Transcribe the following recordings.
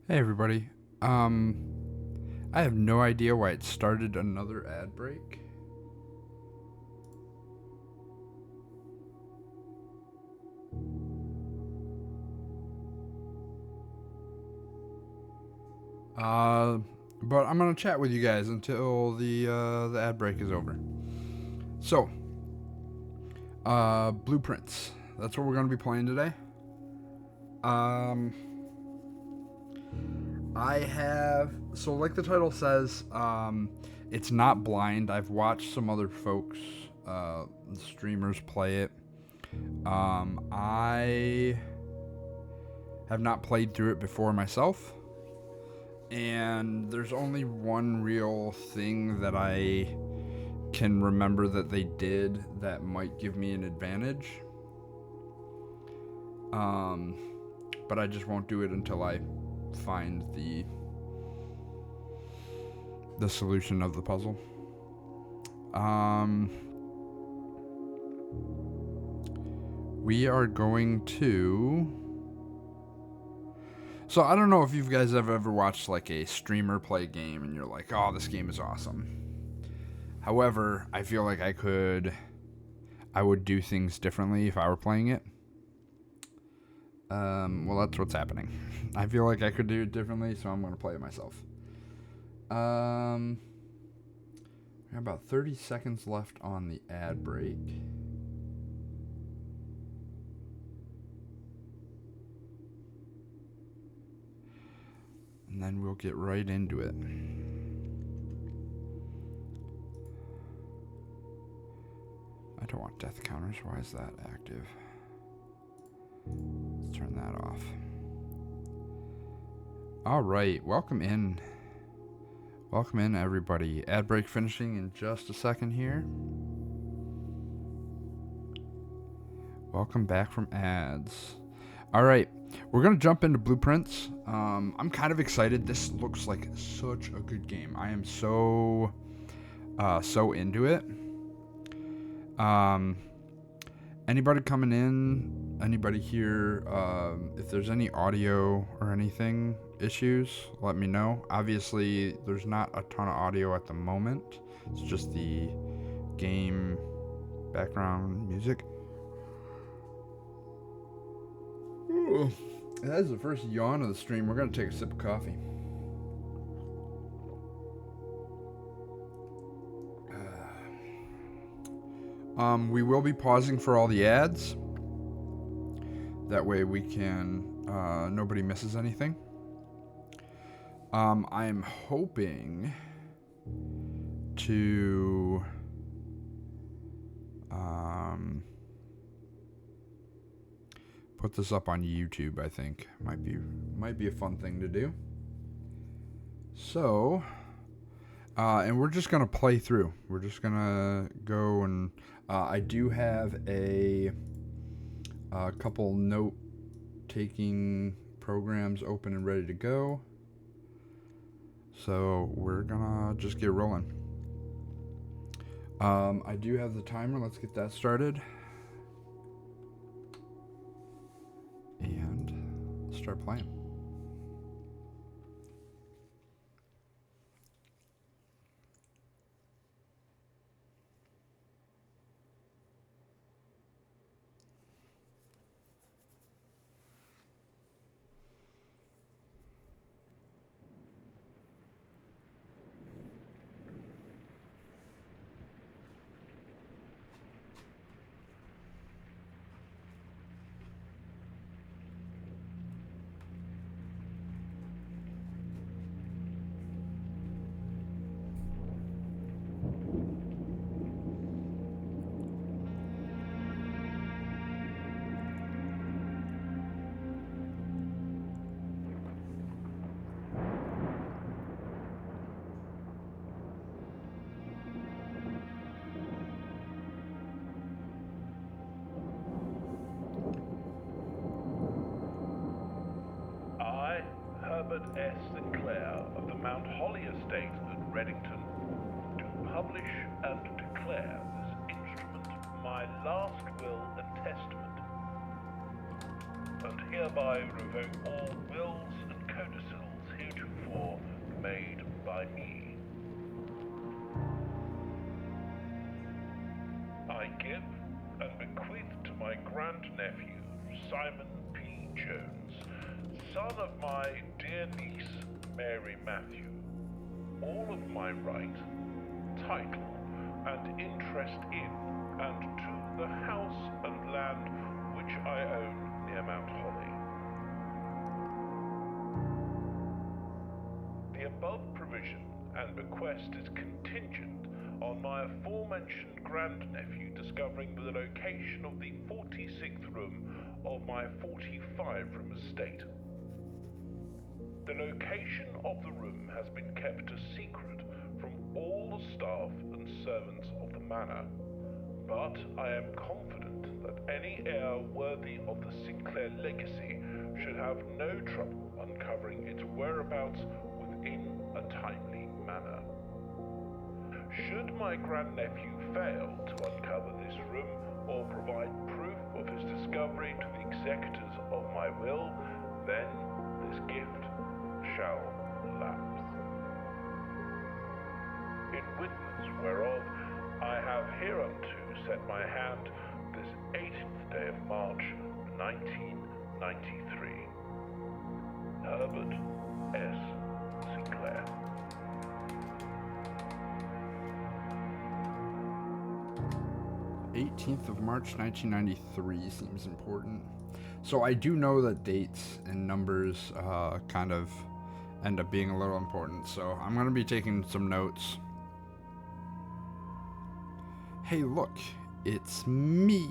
Hey everybody. I have no idea why it started another ad break. Uh, but I'm gonna chat with you guys until the ad break is over. So, blueprints. That's what we're gonna be playing today. Um, I have like the title says, it's not blind. I've watched some other folks, streamers play it. I have not played through it before myself, and there's only one real thing that I can remember that they did that might give me an advantage. Um, but I just won't do it until I find the solution of the puzzle. Um, we are going to. So I don't know if you guys have ever watched like a streamer play a game and you're like, "Oh, this game is awesome." However, I feel like I would do things differently if I were playing it. Well, that's what's happening. I feel like I could do it differently, so I'm going to play it myself. We have about 30 seconds left on the ad break. And then we'll get right into it. I don't want death counters. Why is that active? Let's turn that off. Alright, welcome in. Welcome in, everybody. Ad break finishing in just a second here. Welcome back from ads. Alright, we're going to jump into blueprints. I'm kind of excited. This looks like such a good game. I am so into it. Anybody coming in? Anybody here? If there's any audio or anything issues, let me know. Obviously, there's not a ton of audio at the moment. It's just the game background music. Ooh, that is the first yawn of the stream. We're gonna take a sip of coffee. We will be pausing for all the ads. That way we can, nobody misses anything. I am hoping to, put this up on YouTube. I think might be a fun thing to do. So, and we're just gonna play through. We're just gonna go and I do have a couple note-taking programs open and ready to go. So we're gonna just get rolling. I do have the timer. Let's get that started. And start playing. I, Herbert S. Sinclair of the Mount Holly Estate at Reddington, do publish and declare this instrument my last will and testament, and hereby revoke all wills and codicils more made by me. I give and bequeath to my grandnephew, Simon P. Jones, son of my dear niece, Mary Matthew, all of my right, title, and interest in and to the house and land which I own near Mount Holly. The above provision and bequest is contingent on my aforementioned grandnephew discovering the location of the 46th room of my 45-room estate. The location of the room has been kept a secret from all the staff and servants of the manor, but I am confident that any heir worthy of the Sinclair legacy should have no trouble uncovering its whereabouts within a timely manner. Should my grandnephew fail to uncover this room or provide proof of his discovery to the executors of my will, then this gift shall lapse. In witness whereof I have hereunto set my hand this 18th day of March, 1993. Herbert S. Sinclair. 18th of March 1993 seems important. So I do know that dates and numbers kind of end up being a little important. So I'm going to be taking some notes. Hey, look, it's me.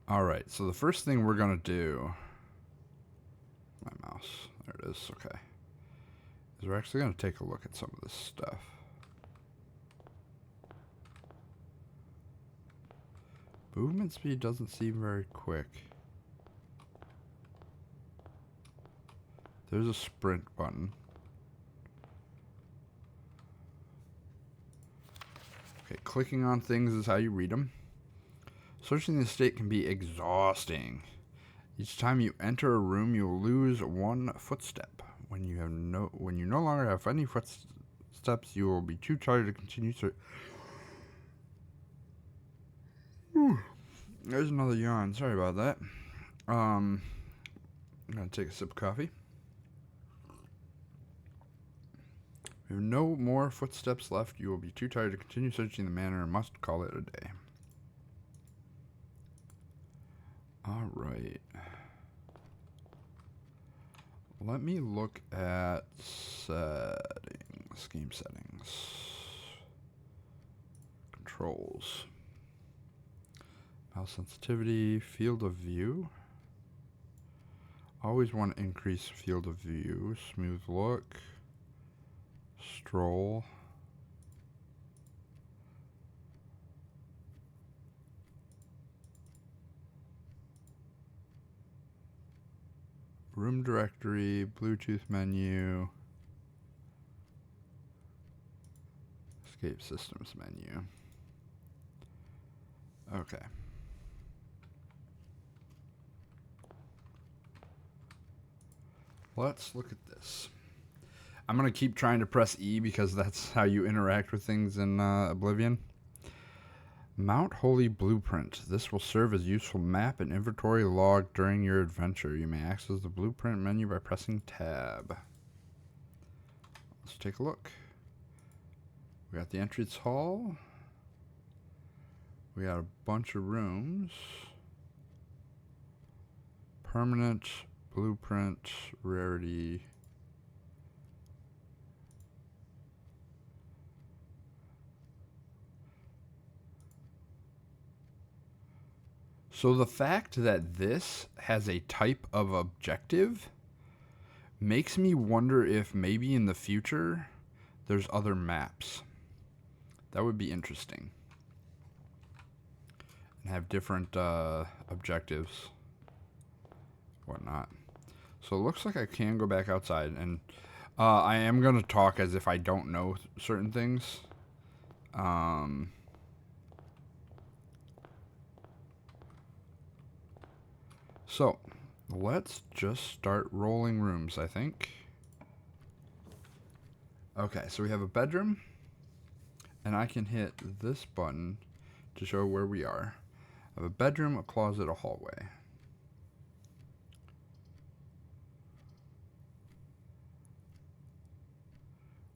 All right, so the first thing we're going to do, my mouse, there it is, okay, is we're actually going to take a look at some of this stuff. Movement speed doesn't seem very quick. There's a sprint button. Okay, clicking on things is how you read them. Searching the estate can be exhausting. Each time you enter a room, you'll lose one footstep. When you no longer have any footsteps, you will be too tired to continue search. There's another yawn. Sorry about that. I'm gonna take a sip of coffee. If no more footsteps left, you will be too tired to continue searching the manor and must call it a day. Alright. Let me look at settings. Game settings. Controls. Mouse sensitivity. Field of view. Always want to increase field of view. Smooth look. Stroll. Room directory, Bluetooth menu, escape systems menu. Okay. Let's look at this. I'm going to keep trying to press E because that's how you interact with things in Oblivion. Mount Holy Blueprint. This will serve as a useful map and inventory log during your adventure. You may access the blueprint menu by pressing tab. Let's take a look. We got the entrance hall. We got a bunch of rooms. Permanent, blueprint, rarity. So the fact that this has a type of objective makes me wonder if maybe in the future there's other maps. That would be interesting. And have different objectives, whatnot. So it looks like I can go back outside, and I am going to talk as if I don't know certain things. So, let's just start rolling rooms, I think. Okay, so we have a bedroom, and I can hit this button to show where we are. I have a bedroom, a closet, a hallway.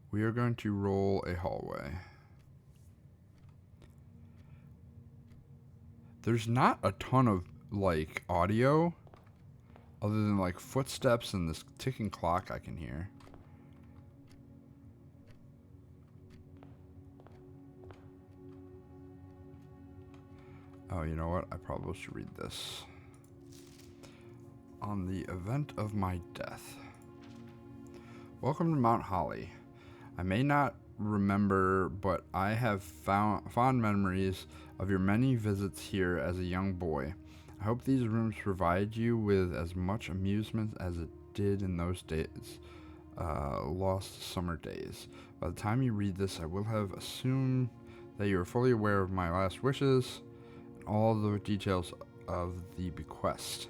We are going to roll a hallway. There's not a ton of, like, audio, other than, like, footsteps and this ticking clock I can hear. Oh, you know what? I probably should read this. On the event of my death. Welcome to Mount Holly. I may not remember, but I have fond memories of your many visits here as a young boy. I hope these rooms provide you with as much amusement as it did in those days, lost summer days. By the time you read this, I will have assumed that you are fully aware of my last wishes and all the details of the bequest.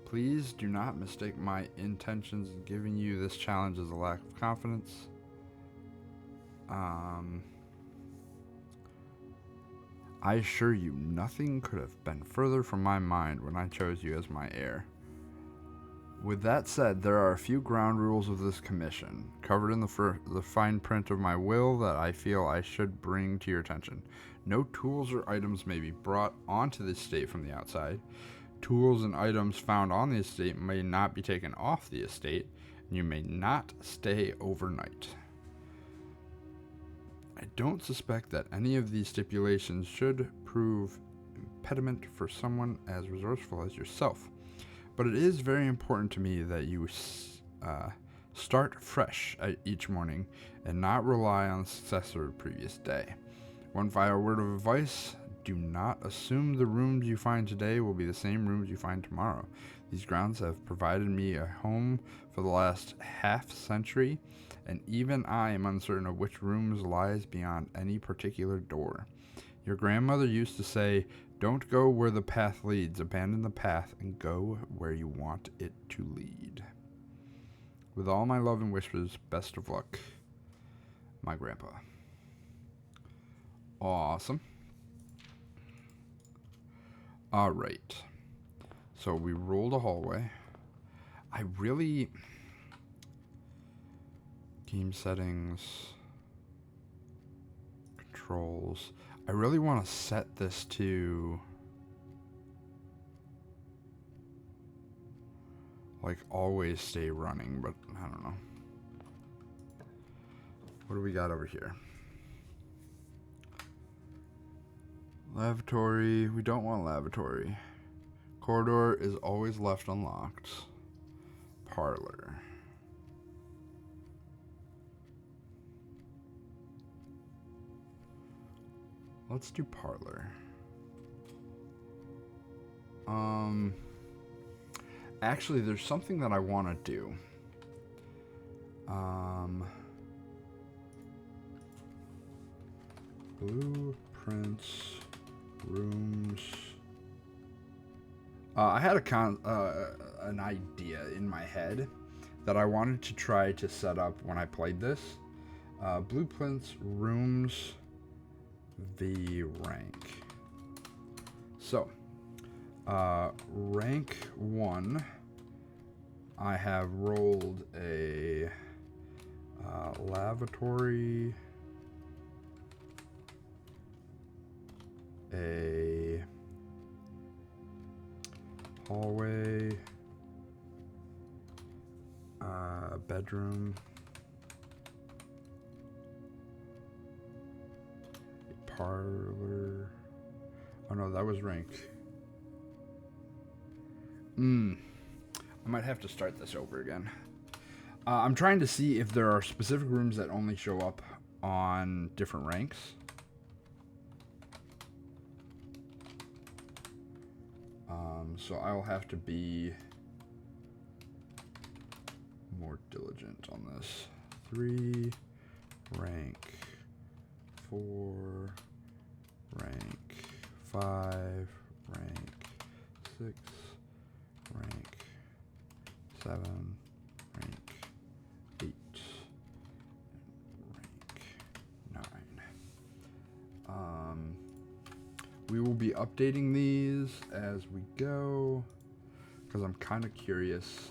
Please do not mistake my intentions in giving you this challenge as a lack of confidence. I assure you, nothing could have been further from my mind when I chose you as my heir. With that said, there are a few ground rules of this commission, covered in the fine print of my will, that I feel I should bring to your attention. No tools or items may be brought onto the estate from the outside. Tools and items found on the estate may not be taken off the estate, and you may not stay overnight. I don't suspect that any of these stipulations should prove impediment for someone as resourceful as yourself, but it is very important to me that you start fresh each morning and not rely on the success of the previous day. One final word of advice: do not assume the rooms you find today will be the same rooms you find tomorrow. These grounds have provided me a home for the last half-century, and even I am uncertain of which rooms lies beyond any particular door. Your grandmother used to say, "Don't go where the path leads, abandon the path and go where you want it to lead." With all my love and wishes, best of luck, my grandpa. Awesome. Alright. So we rolled a hallway. Game settings. Controls. I really want to set this to, like, always stay running, but I don't know. What do we got over here? Lavatory. We don't want lavatory. Corridor is always left unlocked. Parlor. Let's do parlor. Actually, there's something that I want to do. Blueprints, rooms. I had an idea in my head that I wanted to try to set up when I played this. Blueprints, rooms, the rank. So, rank 1, I have rolled a lavatory, a hallway, bedroom, a parlor. Oh no, that was rank. I might have to start this over again. I'm trying to see if there are specific rooms that only show up on different ranks. So I'll have to be more diligent on this. 3, rank 4, rank 5, rank 6, updating these as we go because I'm kind of curious.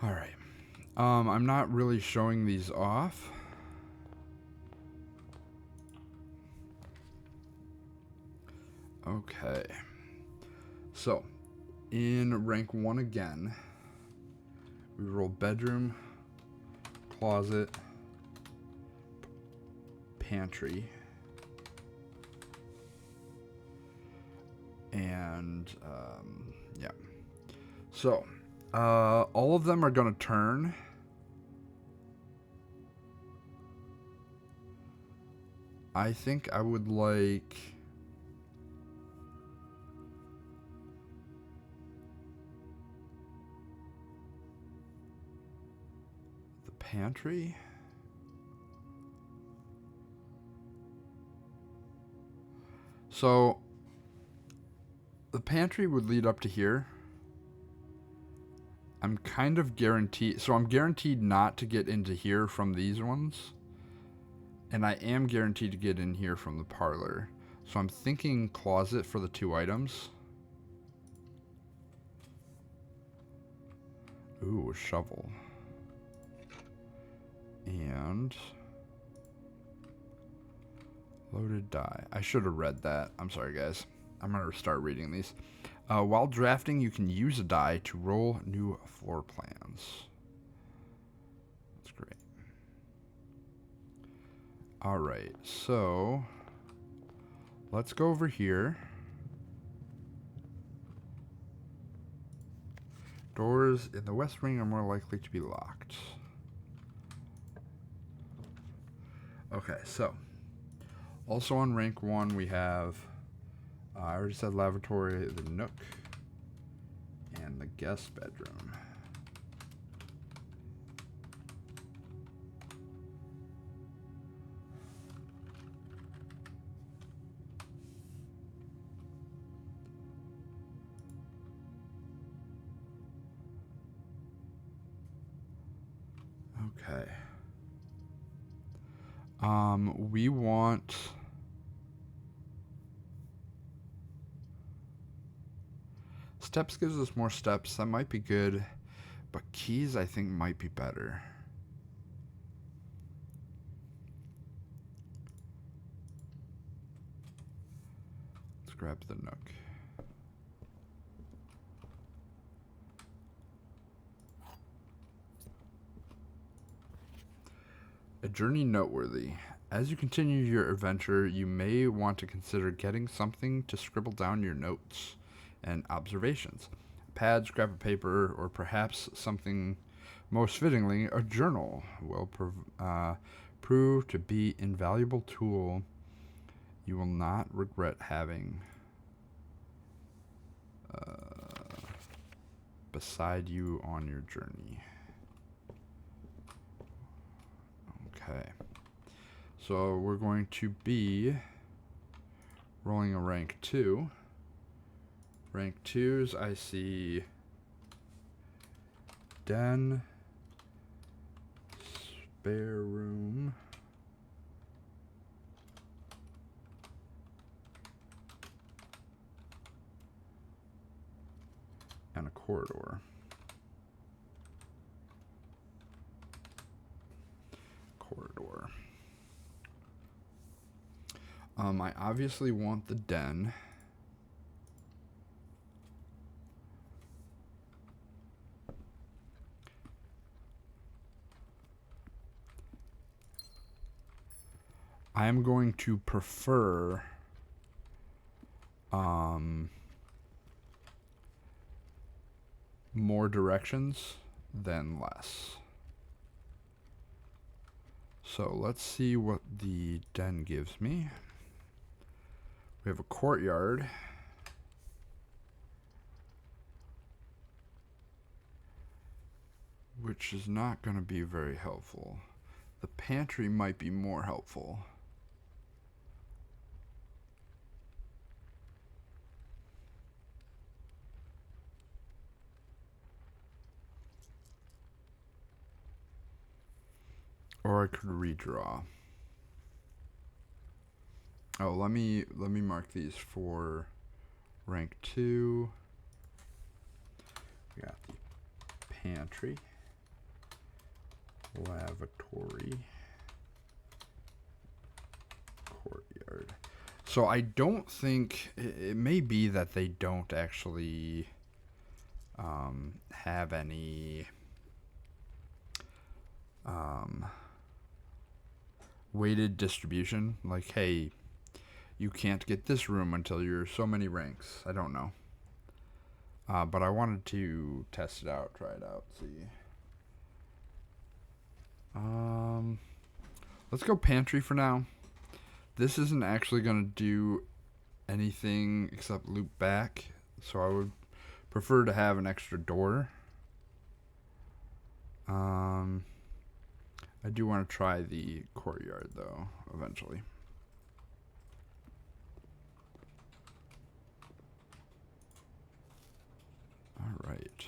All right. I'm not really showing these off. Okay. So, in rank 1 again, we roll bedroom, closet, pantry, and yeah. So, all of them are going to turn. I think I would like the pantry. So the pantry would lead up to here. I'm kind of guaranteed. So I'm guaranteed not to get into here from these ones. And I am guaranteed to get in here from the parlor. So I'm thinking closet for the 2 items. Ooh, a shovel. And loaded die. I should have read that. I'm sorry, guys. I'm going to start reading these. While drafting, you can use a die to roll new floor plans. That's great. All right, so let's go over here. Doors in the west wing are more likely to be locked. Okay, so also on rank 1 we have, I already said lavatory, the nook, and the guest bedroom. Okay. We want steps gives us more steps. That might be good, but keys I think might be better. Let's grab the nook. A journey noteworthy. As you continue your adventure, you may want to consider getting something to scribble down your notes and observations. A pad, scrap of paper, or perhaps something most fittingly, a journal will prove to be an invaluable tool you will not regret having beside you on your journey. Okay. So we're going to be rolling a rank 2. Rank 2s, I see den, spare room, and a corridor. I obviously want the den. I am going to prefer more directions than less. So let's see what the den gives me. We have a courtyard. Which is not going to be very helpful. The pantry might be more helpful. Or I could redraw. Oh, let me mark these for rank 2. We got the pantry, lavatory, courtyard. So I don't think it may be that they don't actually have any weighted distribution. Like, hey, you can't get this room until you're so many ranks. I don't know. But I wanted to test it out, try it out, see. Let's go pantry for now. This isn't actually going to do anything except loop back, so I would prefer to have an extra door. I do want to try the courtyard, though, eventually. All right.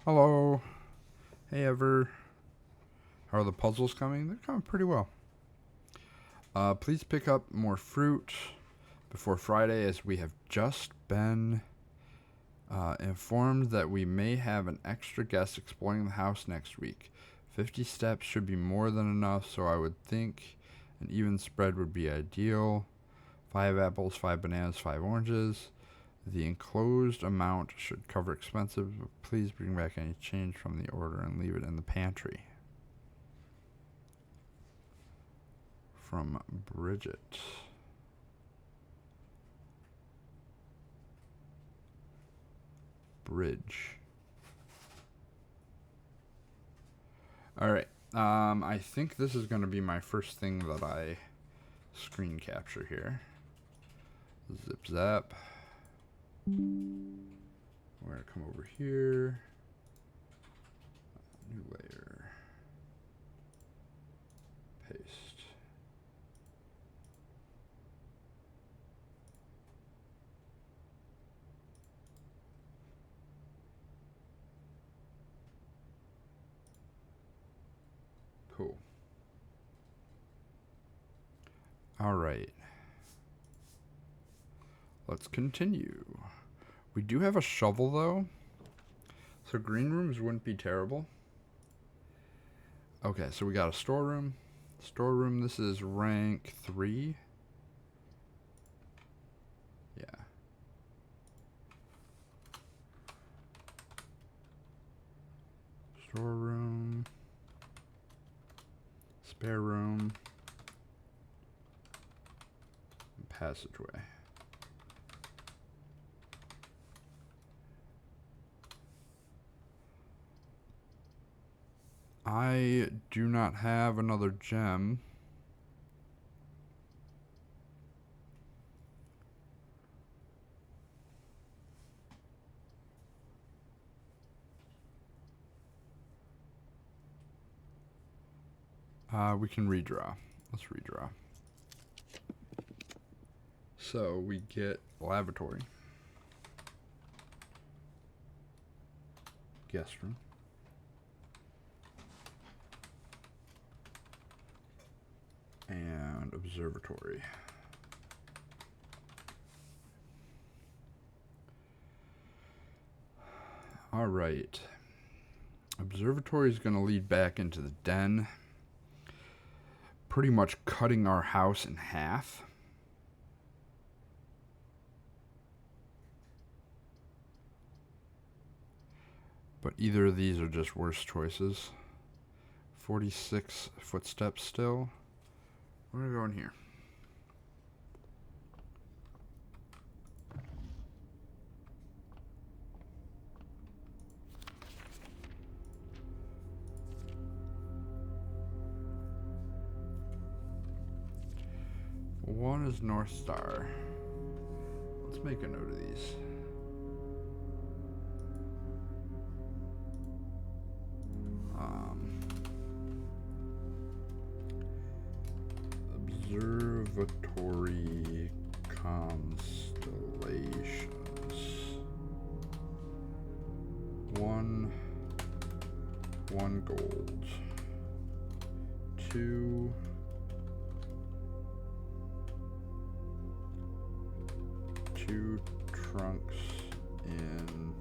Hello. Hey, Ever. How are the puzzles coming? They're coming pretty well. Please pick up more fruit before Friday, as we have just been informed that we may have an extra guest exploring the house next week. 50 steps should be more than enough, so I would think an even spread would be ideal. 5 apples, 5 bananas, 5 oranges. The enclosed amount should cover expenses, but please bring back any change from the order and leave it in the pantry. From Bridget. Bridge. Alright. I think this is going to be my first thing that I screen capture here. Zip zap. We're going to come over here. New layer. Paste. Cool. All right. Let's continue. We do have a shovel, though, so green rooms wouldn't be terrible. Okay, so we got a storeroom. Storeroom, this is rank 3. Yeah. Storeroom. Spare room. And passageway. I do not have another gem. We can redraw. Let's redraw. So we get lavatory. Guest room. And observatory. All right. Observatory is going to lead back into the den, pretty much cutting our house in half. But either of these are just worse choices. 46 footsteps still. We're going to go in here. One is North Star. Let's make a note of these. Observatory constellations. One gold. 2 trunks in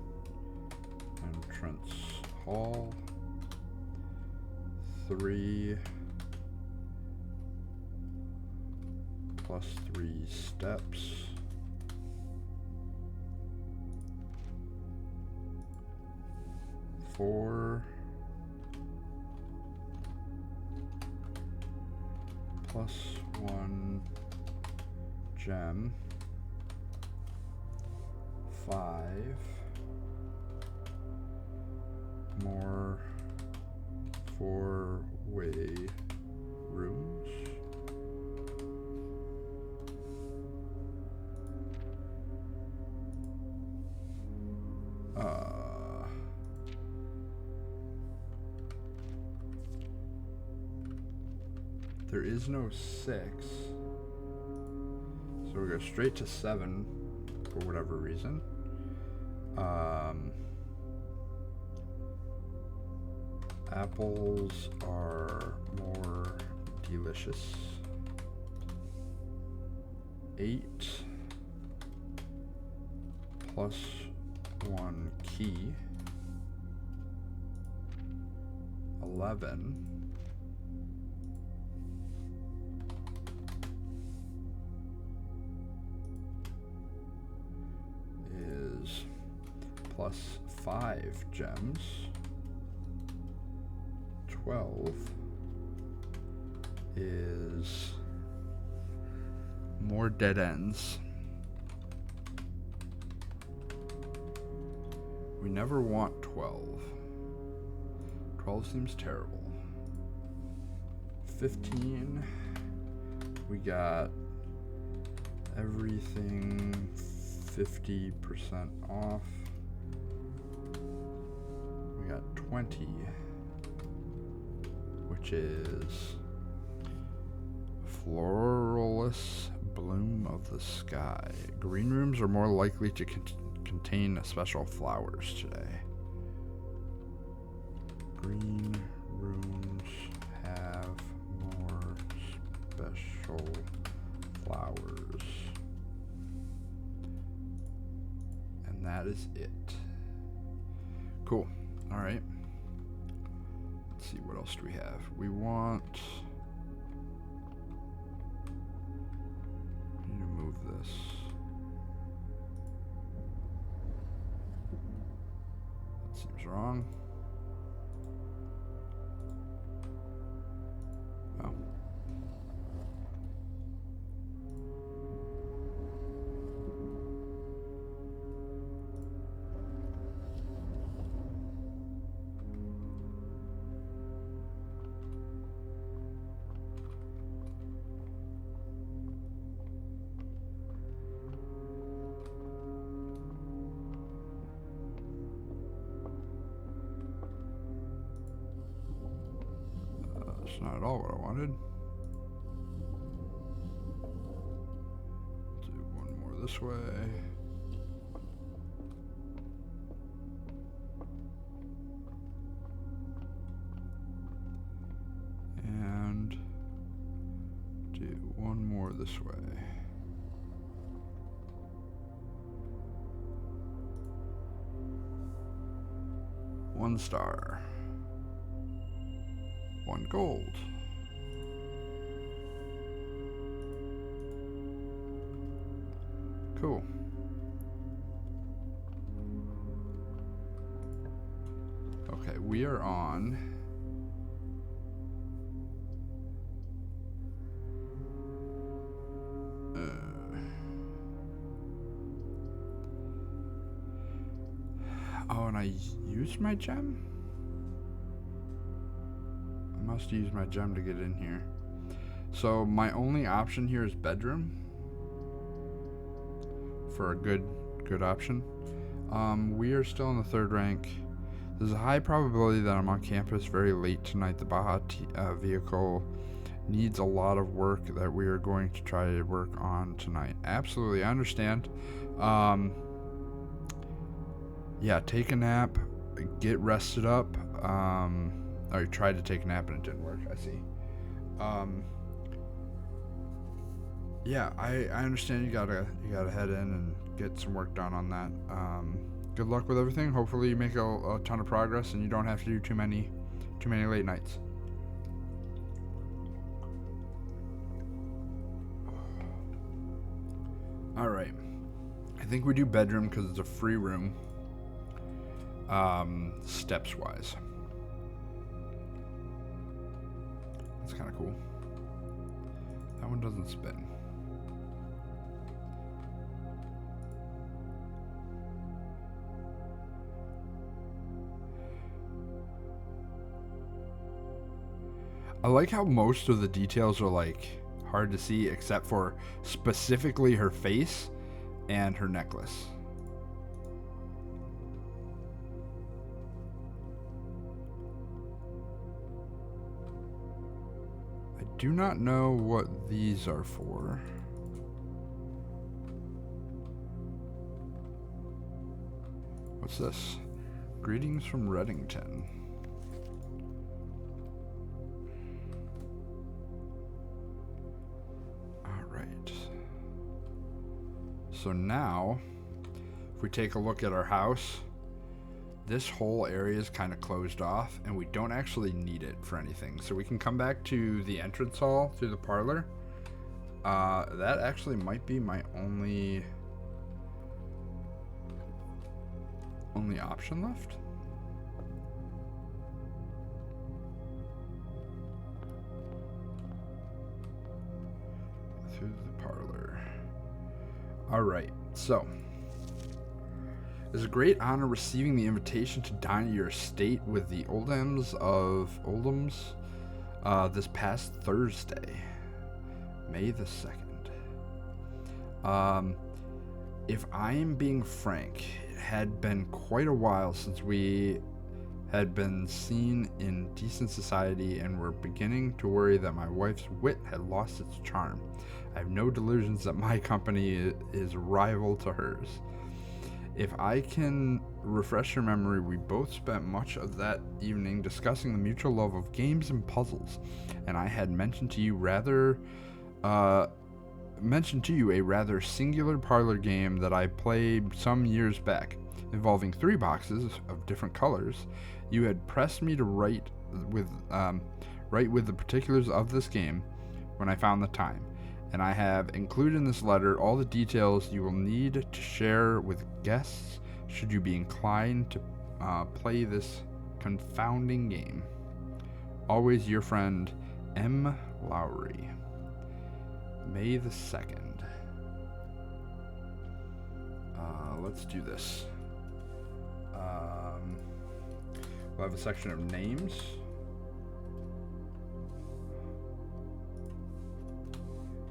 entrance hall, 3 plus 3 steps, 4 plus 1 gem, 5 more 4-way rooms, there is no 6, so we go straight to 7 for whatever reason. Apples are more delicious. 8 plus 1 key, 11 is plus 5 gems, 12 is more dead ends. We never want 12. 12 seems terrible. 15, we got everything 50% off. We got 20, which is Floralist Bloom of the Sky. Green rooms are more likely to contain special flowers today. Green rooms have more special flowers. And that is it. Cool. All right. Let's see, what else do we have? We want... I need to move this. That seems wrong. Oh. That's not at all what I wanted. Do one more this way. And do one more this way. One star. 1 gold. Cool. Okay, we are on oh, and I used my gem? I must use my gem to get in here. So my only option here is bedroom for a good option. We are still in the 3rd rank. There's a high probability that I'm on campus very late tonight. The Baja vehicle needs a lot of work that we are going to try to work on tonight. Absolutely, I understand. Yeah, take a nap, get rested up. Oh, you tried to take a nap and it didn't work. I see. Um, yeah, I understand you gotta head in and get some work done on that. Good luck with everything. Hopefully you make a ton of progress and you don't have to do too many late nights. All right, I think we do bedroom because it's a free room. Steps wise, that's kind of cool. That one doesn't spin. I like how most of the details are like hard to see except for specifically her face and her necklace. I do not know what these are for. What's this? Greetings from Reddington. So now, if we take a look at our house, this whole area is kind of closed off and we don't actually need it for anything. So we can come back to the entrance hall through the parlor. That actually might be my only option left. Through the parlor. Alright, so it's a great honor receiving the invitation to dine at your estate with the Oldhams this past Thursday, May the 2nd. If I am being frank, it had been quite a while since we had been seen in decent society and were beginning to worry that my wife's wit had lost its charm. I have no delusions that my company is rival to hers. If I can refresh your memory, we both spent much of that evening discussing the mutual love of games and puzzles, and I had mentioned to you a rather singular parlor game that I played some years back, involving 3 boxes of different colors. You had pressed me to write with the particulars of this game when I found the time, and I have included in this letter all the details you will need to share with guests should you be inclined to play this confounding game. Always your friend, M. Lowry. May the 2nd. Let's do this. We'll have a section of names.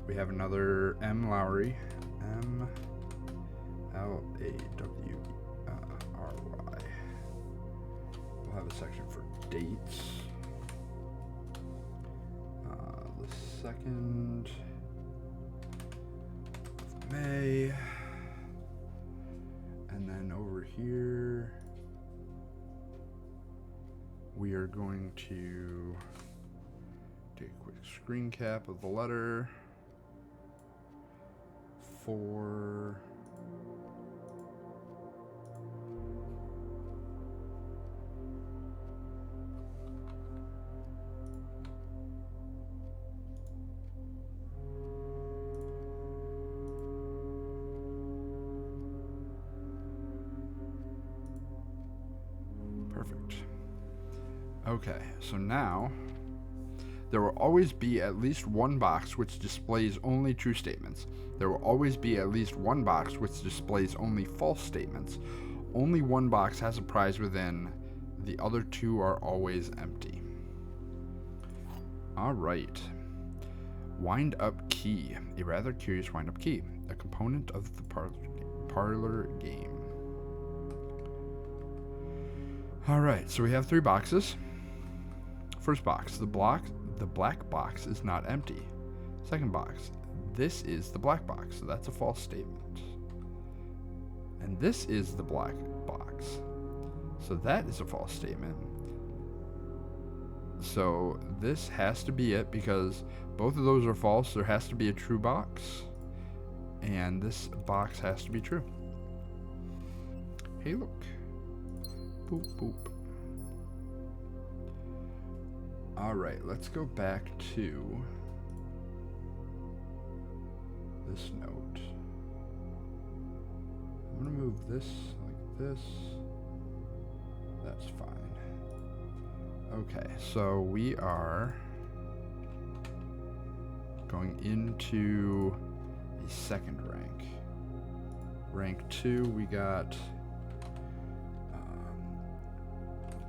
We have another M. Lowry. M. Lawry. We'll have a section for dates. The 2nd of May. And then over here, we are going to take a quick screen cap of the letter for perfect. Okay, so now there will always be at least one box which displays only true statements. There will always be at least one box which displays only false statements. Only one box has a prize within. The other 2 are always empty. Alright. Wind up key. A rather curious wind up key. A component of the parlor game. Alright, so we have 3 boxes. First box, the black box is not empty. Second box, this is the black box, so that's a false statement. And this is the black box, so that is a false statement. So this has to be it because both of those are false. There has to be a true box. And this box has to be true. Hey, look. Boop, boop. Alright, let's go back to this note. I'm going to move this like this. That's fine. Okay, so we are going into a second rank. Rank 2, we got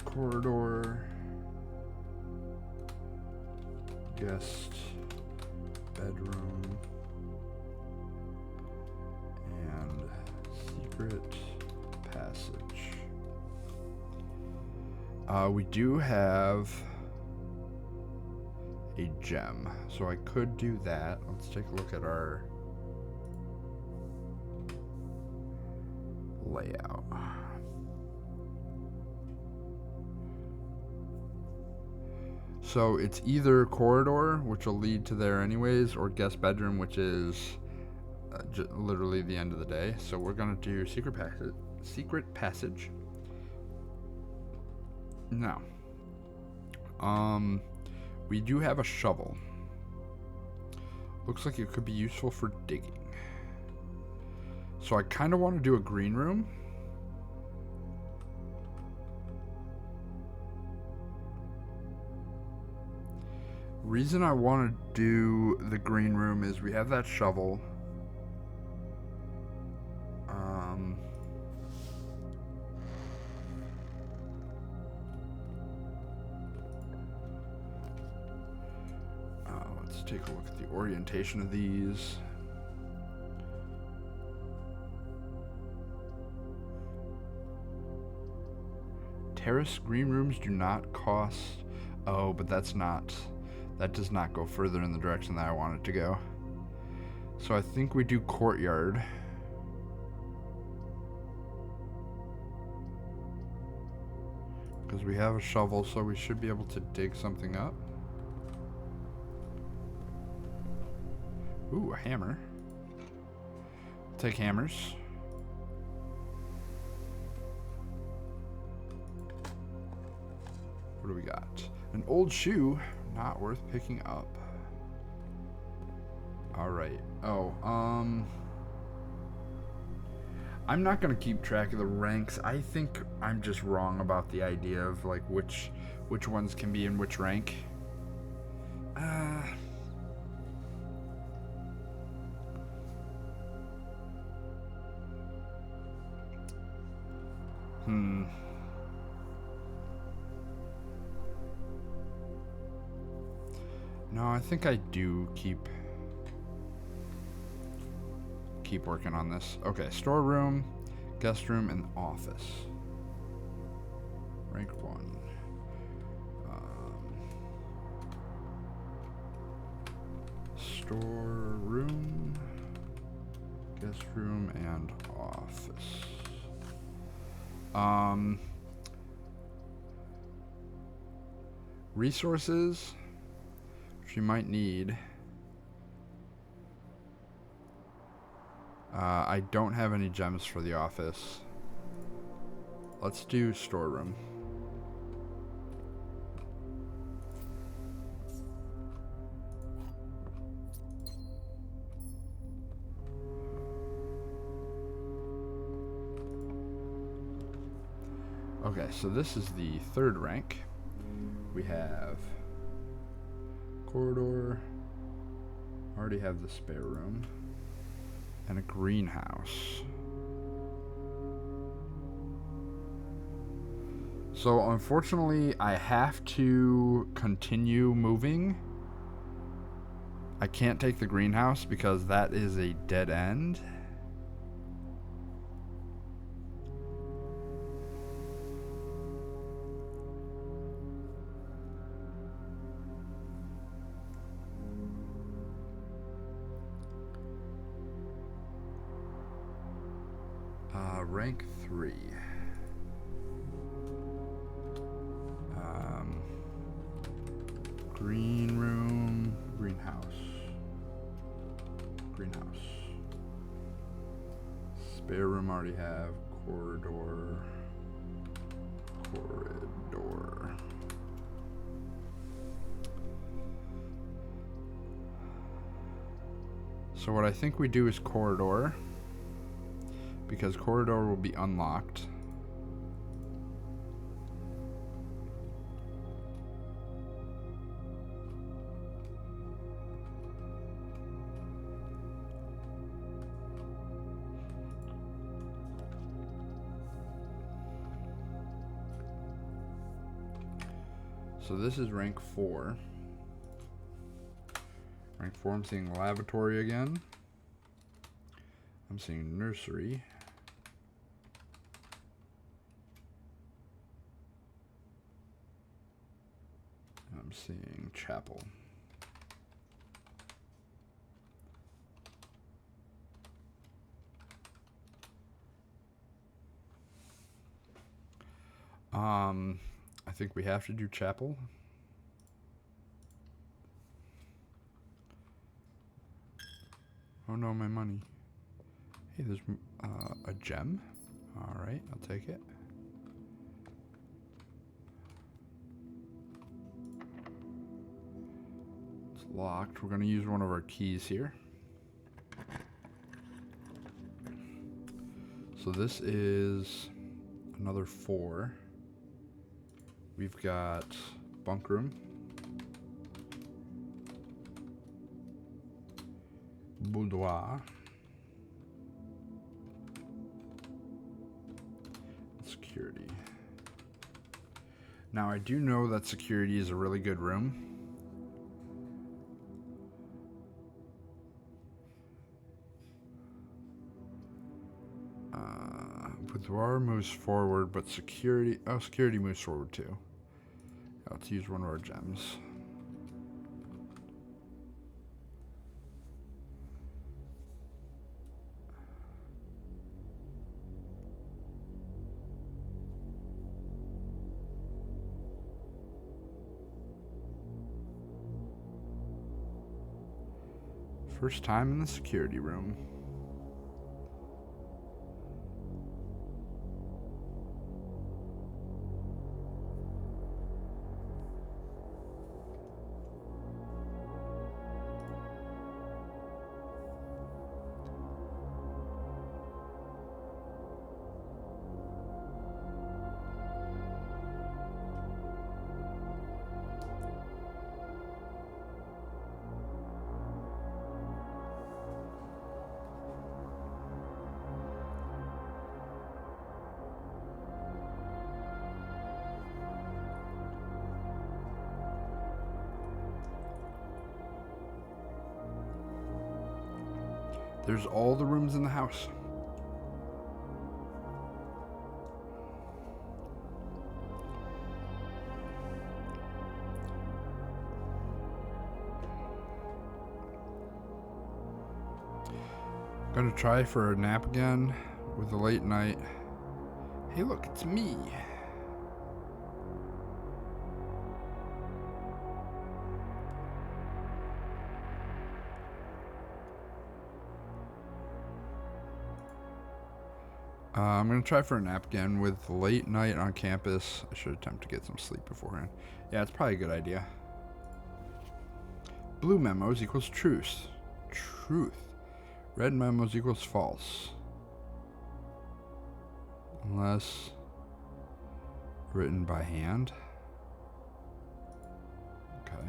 corridor, guest bedroom, and secret passage. We do have a gem, so I could do that. Let's take a look at our layout. So it's either corridor, which will lead to there anyways, or guest bedroom, which is literally the end of the day. So we're gonna do secret passage. Now, we do have a shovel. Looks like it could be useful for digging. So I kind of want to do a green room. Reason I want to do the green room is we have that shovel. Let's take a look at the orientation of these. Terrace green rooms do not cost. Oh, but that does not go further in the direction that I want it to go. So I think we do courtyard. Because we have a shovel, so we should be able to dig something up. Ooh, a hammer. Take hammers. What do we got? An old shoe, not worth picking up. Alright. Oh, I'm not gonna keep track of the ranks. I think I'm just wrong about the idea of like which ones can be in which rank. No, I think I do keep working on this. Okay, storeroom, guest room, and office. Rank 1. Storeroom, guest room, and office. Resources, which you might need. I don't have any gems for the office. Let's do storeroom. Okay, so this is the third rank. We have corridor. Already have the spare room. And a greenhouse. So unfortunately, I have to continue moving. I can't take the greenhouse because that is a dead end. Rank 3. Green room, greenhouse. Greenhouse. Spare room already have. Corridor. Corridor. So what I think we do is corridor, because corridor will be unlocked. So this is rank 4. Rank 4, I'm seeing lavatory again. I'm seeing nursery. I'm seeing chapel. I think we have to do chapel. Oh no, my money. Hey, there's a gem. Alright, I'll take it. It's locked. We're going to use one of our keys here. So this is another 4. We've got bunk room. Boudoir. Security. Now I do know that security is a really good room. Boudoir moves forward, but security... Oh, security moves forward too. Let's use one of our gems. First time in the security room. There's all the rooms in the house. Gonna try for a nap again with the late night. Hey look, it's me. I'm going to try for a nap again with late night on campus. I should attempt to get some sleep beforehand. Yeah, it's probably a good idea. Blue memos equals truth. Truth. Red memos equals false. Unless written by hand. Okay.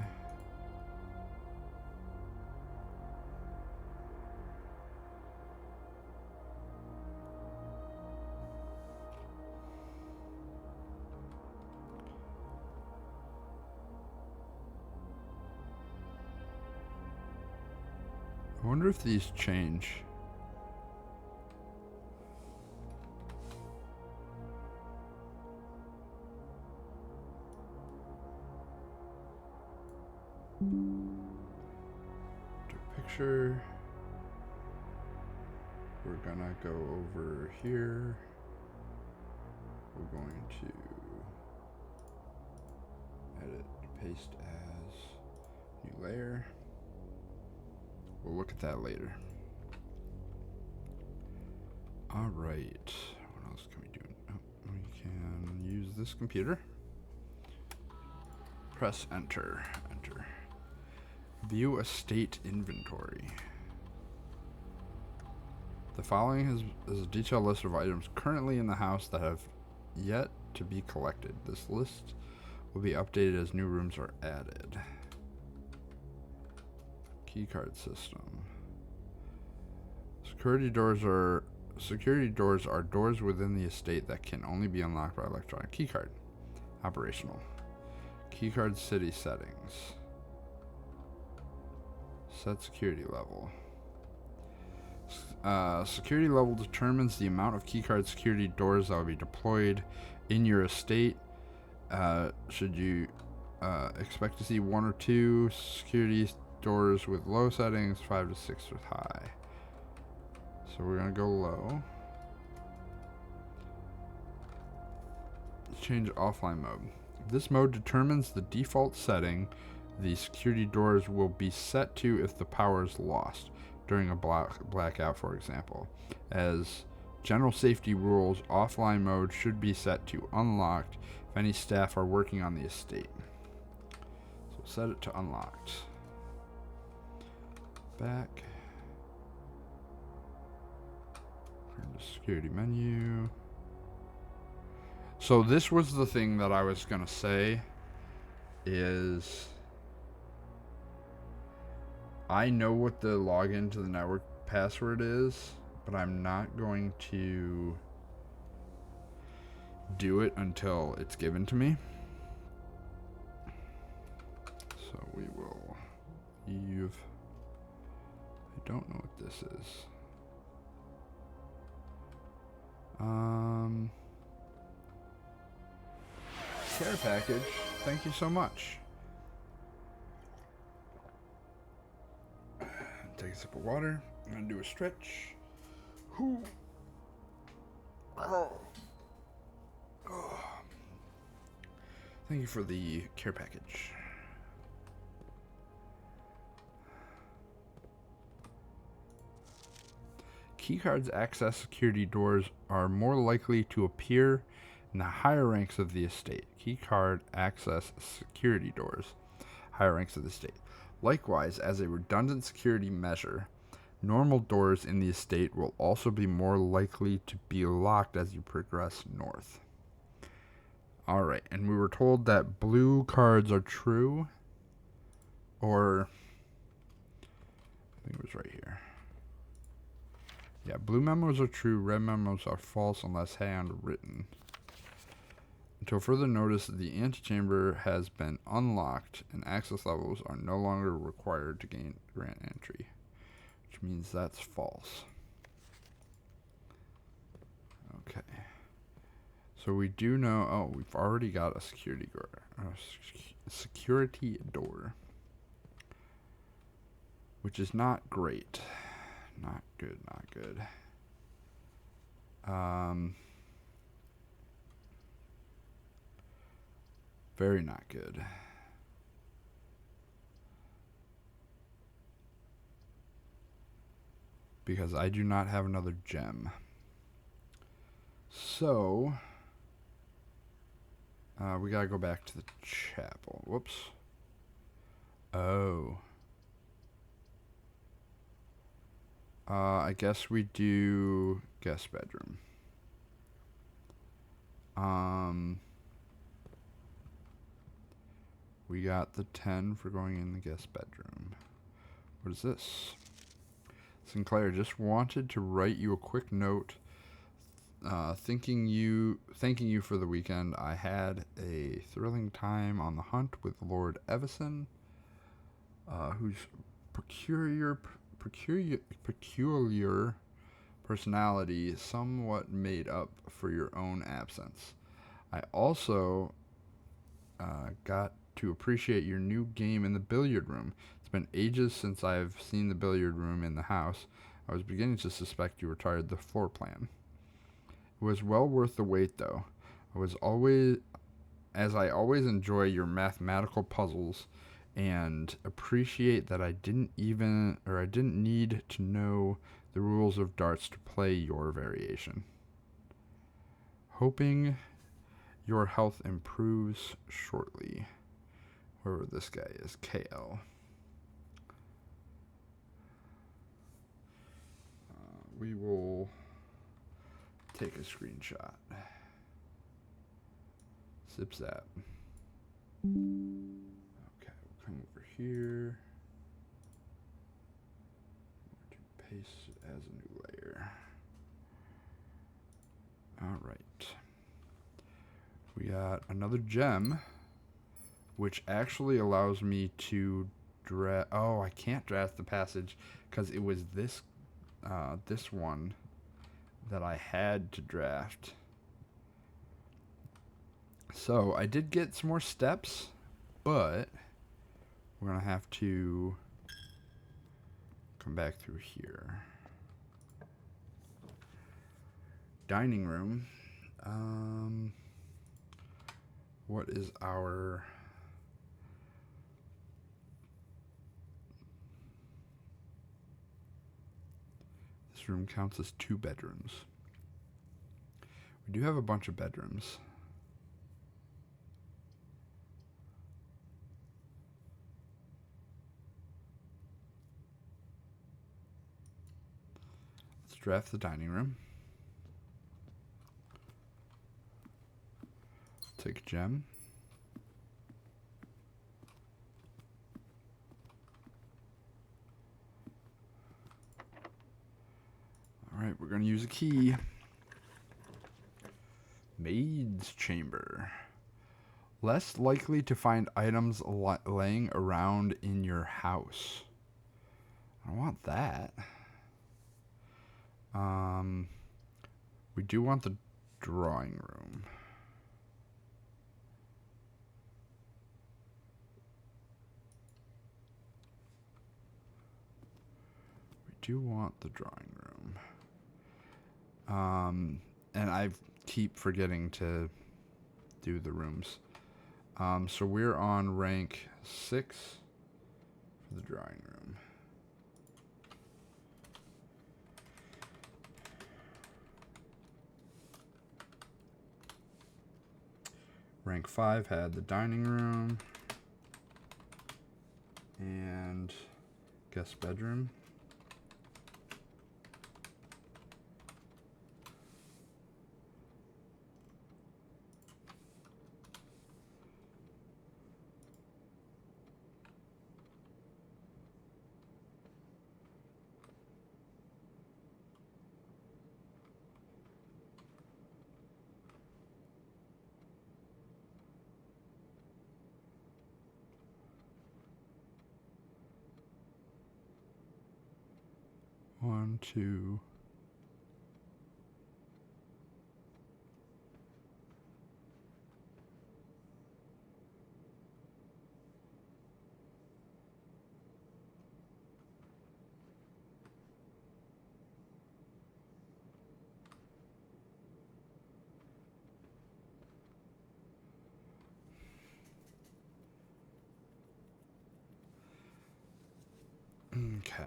I wonder if these change. Picture. We're gonna go over here. We're going to edit, paste as. there. We'll look at that later. Alright. What else can we do? Oh, we can use this computer. Press enter. Enter. View estate inventory. The following is a detailed list of items currently in the house that have yet to be collected. This list will be updated as new rooms are added. Keycard system. Security doors are doors within the estate that can only be unlocked by electronic keycard. Operational. Keycard city settings. Set security level. Security level determines the amount of keycard security doors that will be deployed in your estate. Should you expect to see 1 or 2 security doors with low settings, 5 to 6 with high. So we're gonna go low. Change offline mode. This mode determines the default setting the security doors will be set to if the power is lost during a blackout, for example. As general safety rules, offline mode should be set to unlocked if any staff are working on the estate. So set it to unlocked. Back. Turn to security menu. So this was the thing that I was gonna say is I know what the login to the network password is, but I'm not going to do it until it's given to me. So we will leave. I don't know what this is. Care package. Thank you so much. Take a sip of water. I'm gonna do a stretch. Whew. Oh. Oh. Thank you for the care package. Keycards access security doors are more likely to appear in the higher ranks of the estate. Keycard access security doors, higher ranks of the estate. Likewise, as a redundant security measure, normal doors in the estate will also be more likely to be locked as you progress north. Alright, and we were told that blue cards are true, or I think it was right here. Yeah, blue memos are true, red memos are false unless handwritten. Until further notice, the antechamber has been unlocked and access levels are no longer required to grant entry, which means that's false. Okay. So we do know, oh, we've already got a security door, which is not great. Not good, not good. Very not good. Because I do not have another gem. So, we gotta go back to the chapel. Whoops. Oh. I guess we do guest bedroom. We got the 10 for going in the guest bedroom. What is this? Sinclair, just wanted to write you a quick note. Thanking you for the weekend. I had a thrilling time on the hunt with Lord Evison, whose peculiar personality somewhat made up for your own absence. I also got to appreciate your new game in the billiard room. It's been ages since I've seen the billiard room in the house. I was beginning to suspect you retired the floor plan. It was well worth the wait, though. I always enjoy your mathematical puzzles and appreciate that I didn't need to know the rules of darts to play your variation. Hoping your health improves shortly. Whoever this guy is, KL. We will take a screenshot. Zip zap. Okay, we'll come over here. To paste it as a new layer. Alright. We got another gem, which actually allows me to draft. Oh, I can't draft the passage because it was this one that I had to draft. So I did get some more steps, but we're gonna have to come back through here. Dining room. What is our... This room counts as 2 bedrooms. We do have a bunch of bedrooms. Let's draft the dining room. Take a gem. Alright, we're going to use a key. Maid's chamber. Less likely to find items laying around in your house. I want that. We do want the drawing room. We do want the drawing room. And I keep forgetting to do the rooms. So we're on rank 6 for the drawing room. Rank 5 had the dining room and guest bedroom. One, two. Okay.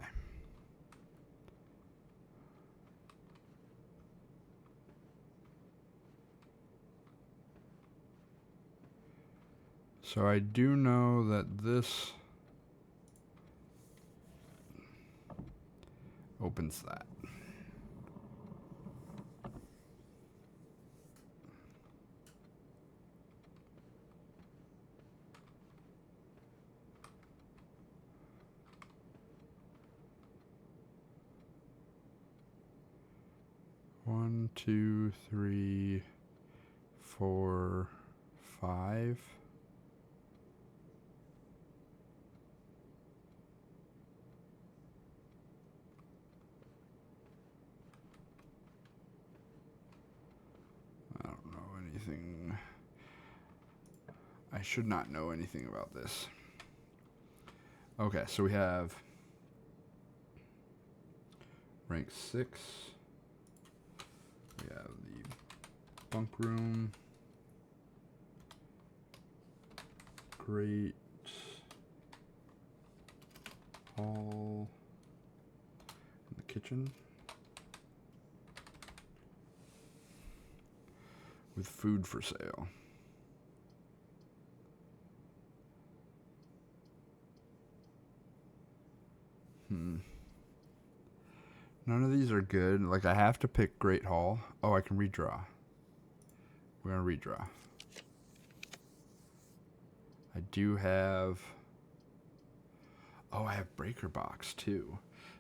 So I do know that this opens that. One, two, three, 4, 5. I don't know anything. I should not know anything about this. Okay, so we have rank 6. We have the bunk room. Great. hall, and the kitchen. With food for sale. None of these are good. Like, I have to pick Great Hall. Oh, I can redraw. We're going to redraw. I do have... Oh, I have Breaker Box, too.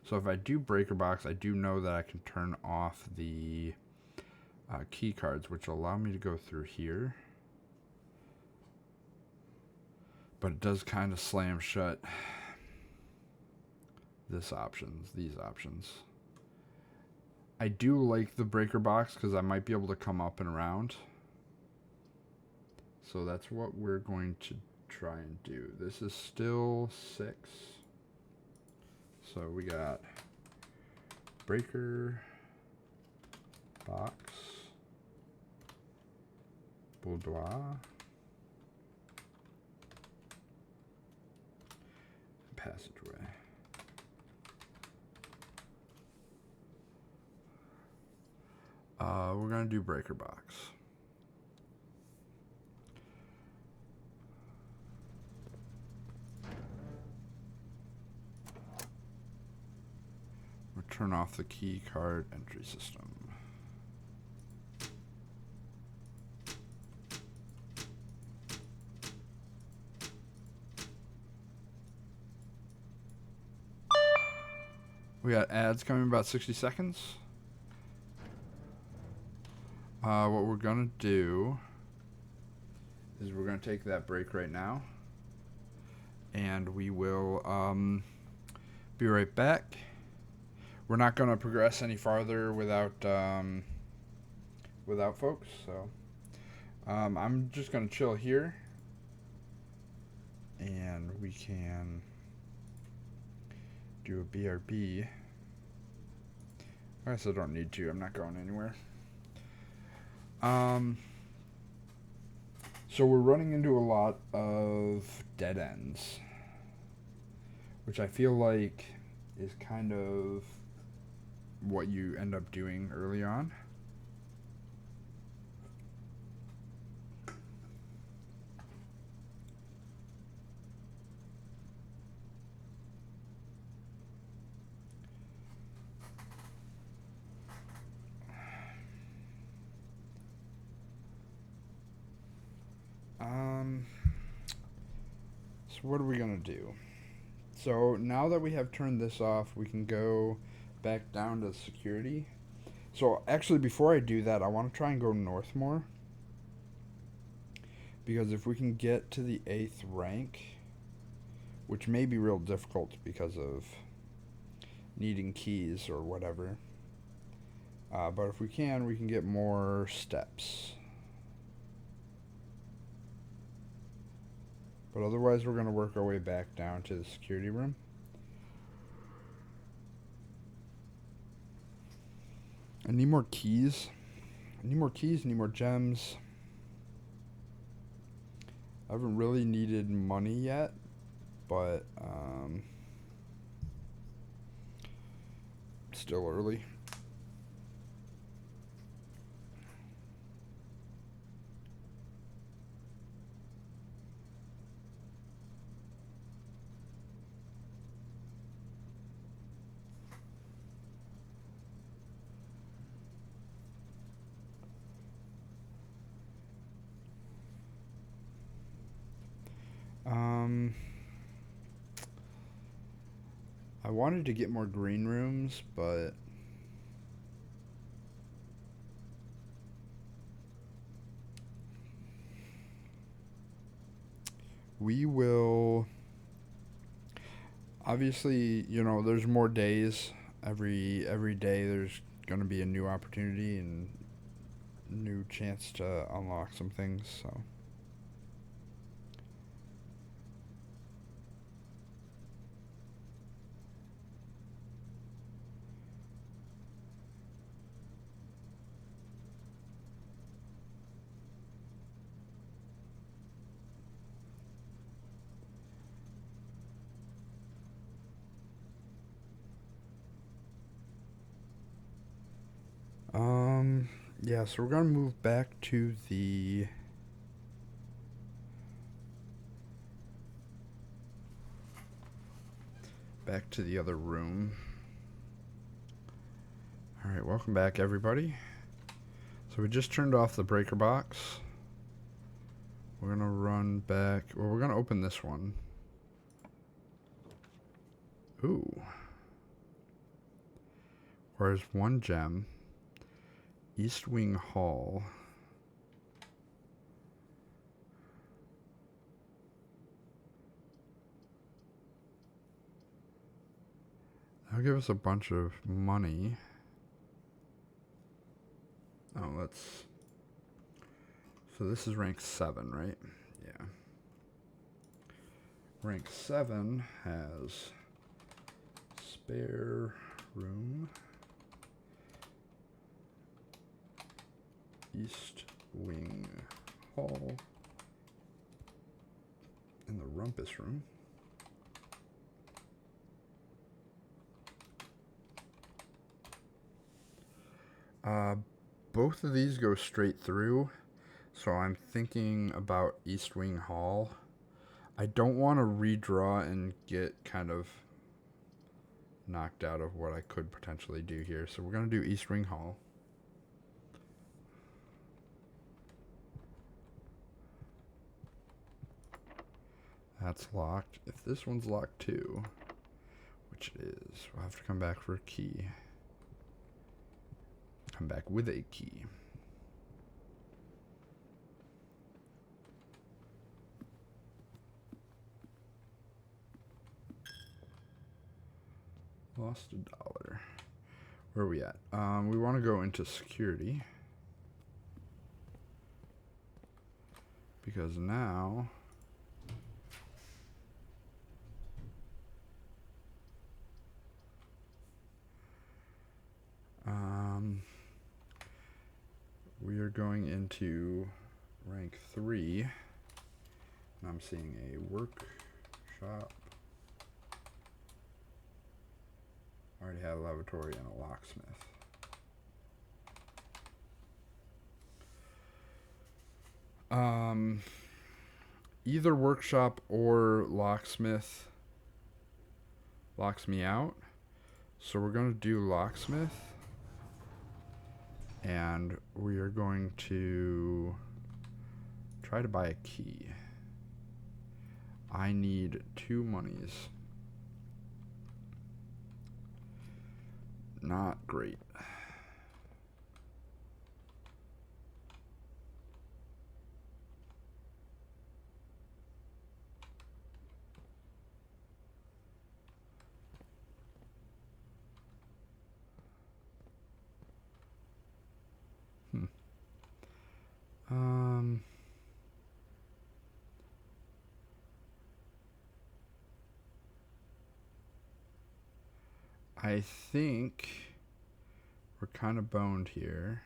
So if I do Breaker Box, I do know that I can turn off the key cards, which allow me to go through here. But it does kind of slam shut these options. I do like the Breaker Box because I might be able to come up and around. So that's what we're going to try and do. This is still 6. So we got Breaker Box, Boudoir, Passageway. We're going to do Breaker Box. We'll turn off the key card entry system. We got ads coming in about 60 seconds. What we're going to do is we're going to take that break right now. And we will be right back. We're not going to progress any farther without folks. So I'm just going to chill here. And we can do a BRB. I guess I don't need to. I'm not going anywhere. So we're running into a lot of dead ends, which I feel like is kind of what you end up doing early on. So what are we gonna do? So now that we have turned this off, we can go back down to security. So actually, before I do that, I want to try and go north more. Because if we can get to the 8th rank, which may be real difficult because of needing keys or whatever. But if we can get more steps. But otherwise, we're going to work our way back down to the security room. I need more keys. Need more gems. I haven't really needed money yet, but still early. I wanted to get more green rooms, but we will obviously, there's more days. Every day there's going to be a new opportunity and new chance to unlock some things, so Yeah, so we're gonna move back to the other room. Alright, welcome back everybody. So we just turned off the breaker box. We're gonna run back, well, we're gonna open this one. Ooh. Where's one gem? East Wing Hall. That'll give us a bunch of money. Oh, let's... So this is rank 7, right? Yeah. Rank 7 has spare room. East Wing Hall. In the rumpus room. Both of these go straight through, so I'm thinking about East Wing Hall. I don't want to redraw and get kind of knocked out of what I could potentially do here, so we're going to do East Wing Hall. That's locked. If this one's locked too, which it is, we'll have to come back for a key. Come back with a key. Lost $1. Where are we at? We want to go into security. Because now... we are going into rank 3. And I'm seeing a workshop. I already have a lavatory and a locksmith. Either workshop or locksmith locks me out. So we're going to do locksmith. And we are going to try to buy a key. I need 2 monies. Not great. I think we're kind of boned here.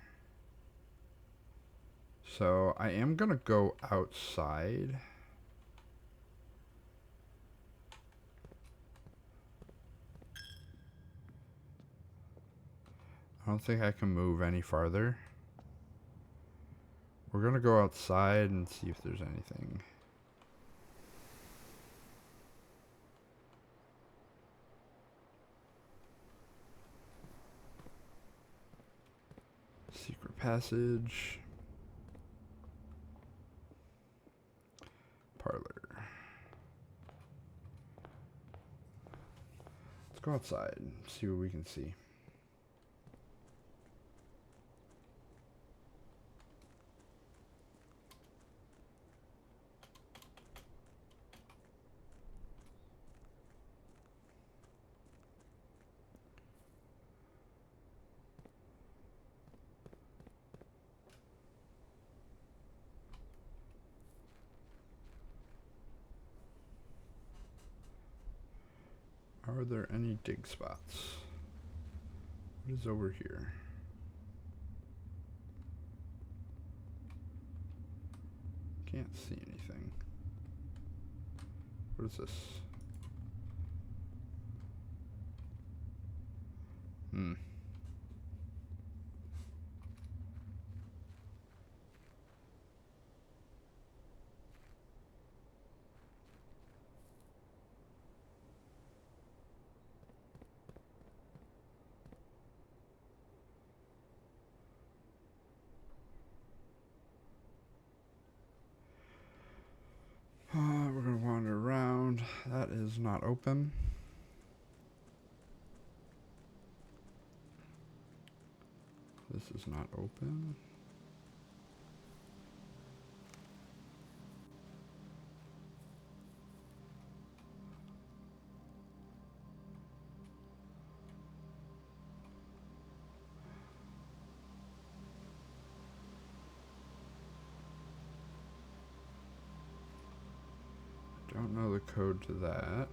So I am going to go outside. I don't think I can move any farther. We're going to go outside and see if there's anything. Secret passage. Parlor. Let's go outside and see what we can see. Are there any dig spots? What is over here? Can't see anything. What is this? is not open. This is not open. Don't know the code to that.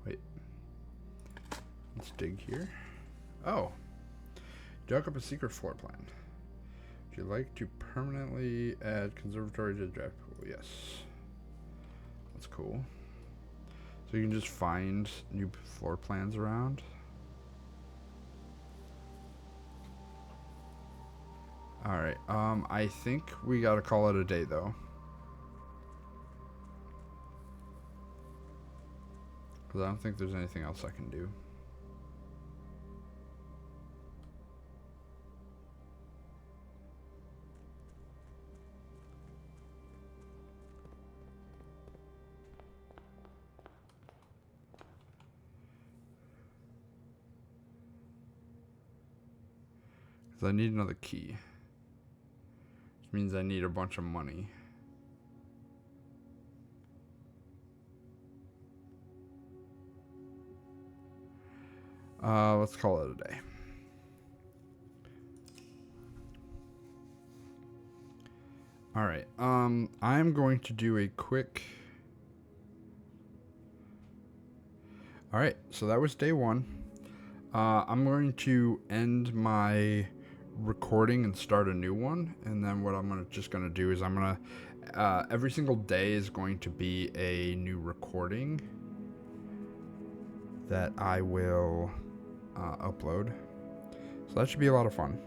Wait. Let's dig here. Oh. Dug up a secret floor plan. Would you like to permanently add conservatory to the draft pool? Yes. That's cool. So you can just find new floor plans around. Alright, I think we gotta call it a day though. Because I don't think there's anything else I can do. Because I need another key. Which means I need a bunch of money. Let's call it a day. All right. I'm going to do a quick. All right. So that was day one. I'm going to end my recording and start a new one. And then what I'm just going to do is I'm going to, every single day is going to be a new recording that I will upload. So that should be a lot of fun.